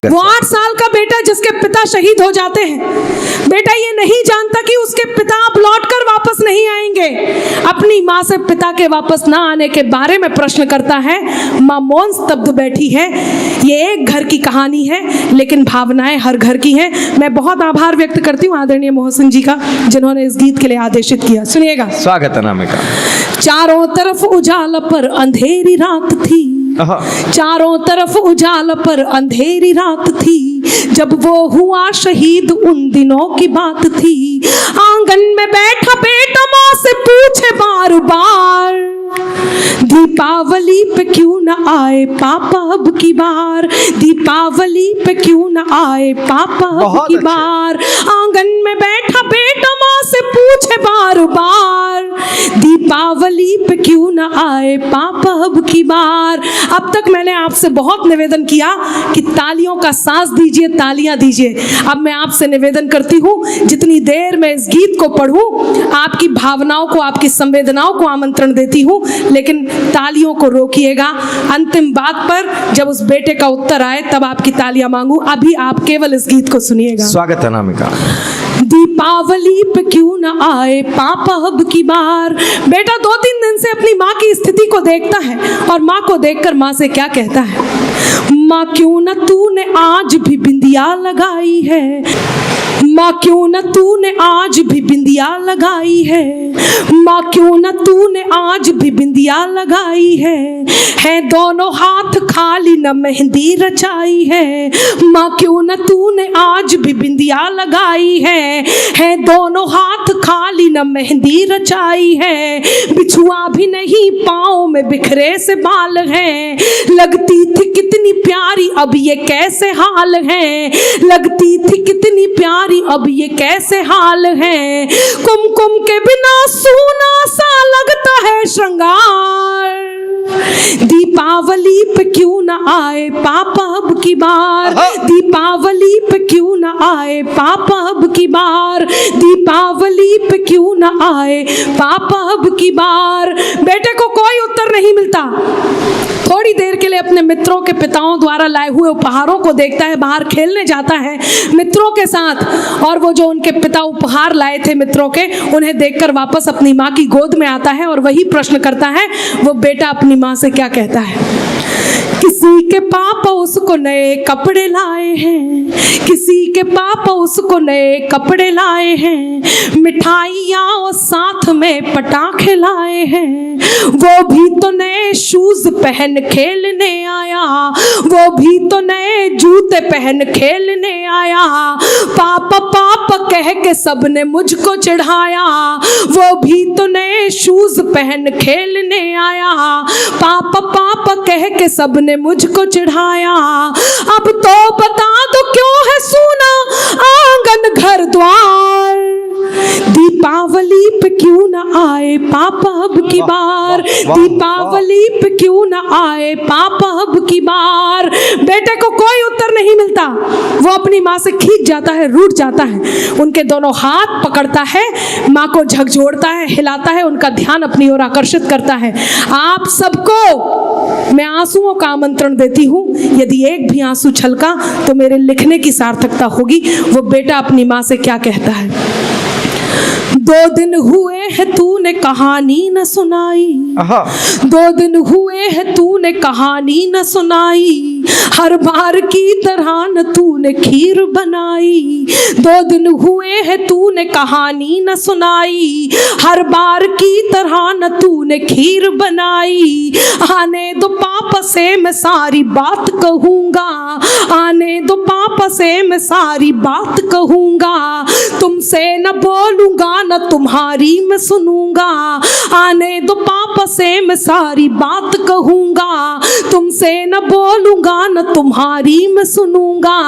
वो 8 साल का बेटा जिसके पिता शहीद हो जाते हैं, बेटा ये नहीं जानता कि उसके पिता अब लौटकर वापस नहीं आएंगे। अपनी माँ से पिता के वापस ना आने के बारे में प्रश्न करता है। माँ मौन स्तब्ध बैठी है। ये एक घर की कहानी है, लेकिन भावनाएं हर घर की हैं। मैं बहुत आभार व्यक्त करती हूँ आदरणीय मोहसिन जी का, जिन्होंने इस गीत के लिए आदेशित किया। सुनिएगा। स्वागत है नामिका। चारों तरफ उजाला पर अंधेरी रात थी, चारों तरफ उजाला पर अंधेरी रात थी, जब वो हुआ शहीद उन दिनों की बात थी। आंगन में बैठा बेटा माँ से पूछे बार बार, दीपावली पे क्यों न आए पापा अब की बार, दीपावली पे क्यों न आए पापा अब की बार। आंगन में बैठा बेटा माँ से पूछे बार बार, दीपावली पे क्यों न आए पापा अब की बार। अब तक मैंने आपसे बहुत निवेदन किया कि तालियों का साथ दीजिए, तालियां दीजिए। अब मैं आपसे निवेदन करती हूँ, जितनी देर मैं इस गीत को पढ़ूं, आपकी भावनाओं को, आपकी संवेदनाओं को आमंत्रण देती हूँ, लेकिन तालियों को रोकिएगा। अंतिम बात पर जब उस बेटे का उत्तर आए तब आपकी तालियां मांगू। अभी आप केवल इस गीत को सुनिएगा। स्वागत है नामिका। दीपावली पे क्यों न आए पापा अब की बार। बेटा 2-3 दिन से अपनी माँ की स्थिति को देखता है और माँ को देखकर माँ से क्या कहता है, माँ क्यों न तूने आज भी बिंदिया लगाई है, माँ क्यों न तूने आज भी बिंदिया लगाई है, माँ क्यों न तूने आज भी बिंदिया लगाई है दोनों हाथ खाली न मेहंदी रचाई है, माँ क्यों न तूने आज भी बिंदिया लगाई है दोनों हाथ खाली न मेहंदी रचाई है। बिछुआ भी नहीं पाँव में बिखरे से बाल हैं, लगती थी कितनी प्यारी अब ये कैसे हाल है, लगती थी कितनी प्यारी अब ये कैसे हाल है। कुमकुम के बिना सूना सा लगता है श्रृंगार, दीपावली पे क्यों न आए पापा अब की बार, दीपावली पे क्यों न आए पापा अब की बार, दीपावली पे क्यों न आए पापा अब की बार। बेटे को कोई उत्तर नहीं मिलता। थोड़ी देर के लिए अपने मित्रों के पिताओं द्वारा लाए हुए उपहारों को देखता है, बाहर खेलने जाता है मित्रों के साथ, और वो जो उनके पिता उपहार लाए थे मित्रों के, उन्हें देखकर वापस अपनी माँ की गोद में आता है और वही प्रश्न करता है। वो बेटा अपनी माँ से क्या कहता है, किसी के पापा उसको नए कपड़े लाए हैं, किसी के पापा उसको नए कपड़े लाए हैं, मिठाइयाँ और साथ में पटाखे लाए हैं, वो भी तो नए शूज पहन खेलने आया, वो भी तो नए जूते पहन खेलने आया, पापा पापा कह के सबने मुझको चिढ़ाया, वो भी तो नए शूज पहन खेलने आया, पापा पापा कह के सबने मुझको चिढ़ाया। अब तो बता दो क्यों है सूना आंगन घर द्वार, दीपावली पे क्यों न आए पापा अब की बार, दीपावली पे क्यों न आए पापा अब की बार। बेटे को कोई उत्तर नहीं मिलता। वो अपनी माँ से खींच जाता है, रूठ जाता है, उनके दोनों हाथ पकड़ता है, माँ को झकझोरता है, हिलाता है, उनका ध्यान अपनी ओर आकर्षित करता है। आप सबको मैं आंसुओं का आमंत्रण देती हूँ। यदि एक भी आंसू छलका तो मेरे लिखने की सार्थकता होगी। वो बेटा अपनी माँ से क्या कहता है, 2 दिन हुए हैं तूने कहानी न सुनाई, 2 दिन हुए हैं तूने कहानी न सुनाई, हर बार की तरह न तूने खीर बनाई, 2 दिन हुए हैं तूने कहानी न सुनाई, हर बार की तरह न तूने खीर बनाई। आने दो पापा से मैं सारी बात कहूँगा, आने दो पापा से मैं सारी बात कहूँगा, तुमसे न बोलूँगा न तुम्हारी मैं सुनूंगा, आने दो पापा से मैं सारी बात कहूँगा, तुमसे न बोलूँगा न तुम्हारी मैं सुनूंगा।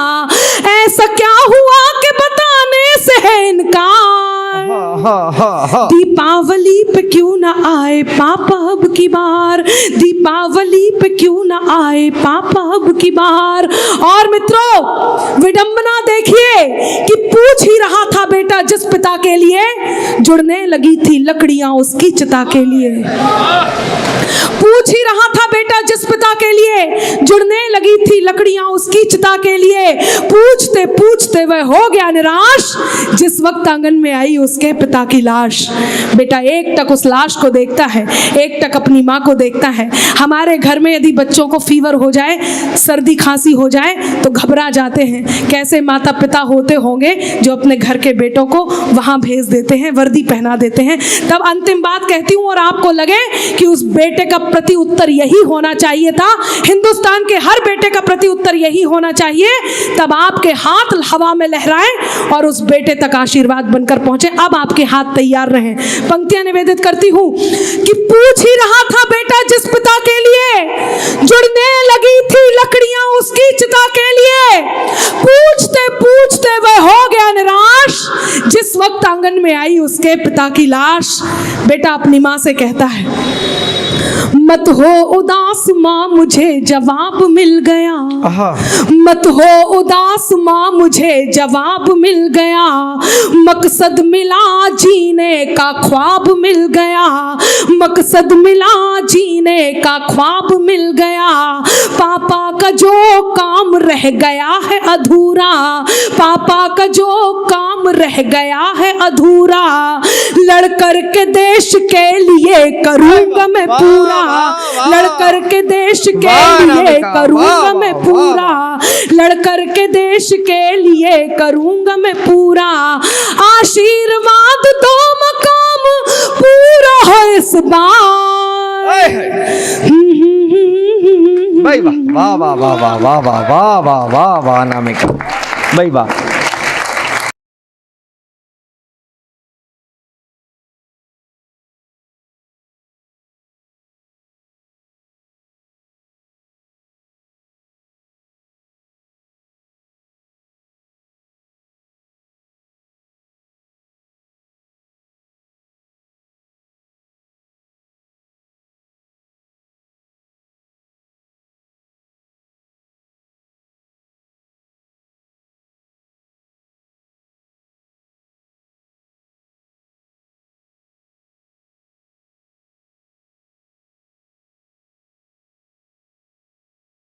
ऐसा क्या हुआ कि बताने से है इनकार, दीपावली पे क्यों न आए पापा अब की बार, दीपावली पे क्यों न आए पापा अब की बार। और मित्रों, विडंबना देखिए कि पूछ ही रहा था था बेटा जिस पिता के लिए जुड़ने लगी थी लकड़ियां उसकी चिता के लिए। पूछ ही रहा था बेटा जिस पिता के लिए जुड़ने लगी थी लकड़ियां उसकी चिता के लिए। पूछते पूछते वह हो गया निराश जिस वक्त आंगन में आई उसके पिता की लाश। बेटा एक टक उस लाश को देखता है, एक टक अपनी माँ को देखता है। हमारे घर में यदि बच्चों को फीवर हो जाए, सर्दी खांसी हो जाए तो घबरा जाते हैं। कैसे माता पिता होते होंगे जो अपने घर के बेटों को वहां भेज देते हैं, वर्दी पहना देते हैं। तब अंतिम बात कहती हूं और आपको लगे कि उस बेटे का प्रति उत्तर यही होना चाहिए था, हिंदुस्तान के हर बेटे का प्रति उत्तर यही होना चाहिए, तब आपके हाथ हवा में लहराएं और उस बेटे तक आशीर्वाद बनकर पहुंचे। अब आपके हाथ तैयार रहें। पंक्तियां निवेदित करती हूं कि पूछ ही रहा था बेटा जिस पिता के लिए जुड़ने लगी थी लकड़ियां उसकी चिता के लिए। पूछते पूछते वह हो गया निराश जिस वक्त आंगन में आई उसके पिता की लाश। बेटा अपनी माँ से कहता है मत हो उदास माँ मुझे जवाब मिल गया, मत हो उदास माँ मुझे जवाब मिल गया, मकसद मिला जीने का ख्वाब मिल गया, मकसद मिला जीने का ख्वाब मिल गया। पापा का जो काम रह गया है अधूरा, पापा का जो काम रह गया है अधूरा, लड़कर के देश के लिए करूंगा मैं पूरा, लड़कर के देश के लिए करूंगा मैं पूरा, लड़कर के देश के लिए करूंगा मैं पूरा। आशीर्वाद दो मकाम पूरा हो इस बार। भाई वाह वाह वाह वाह वाह वाह वाह वाह वाह वाह वाह नामिका भाई वाह।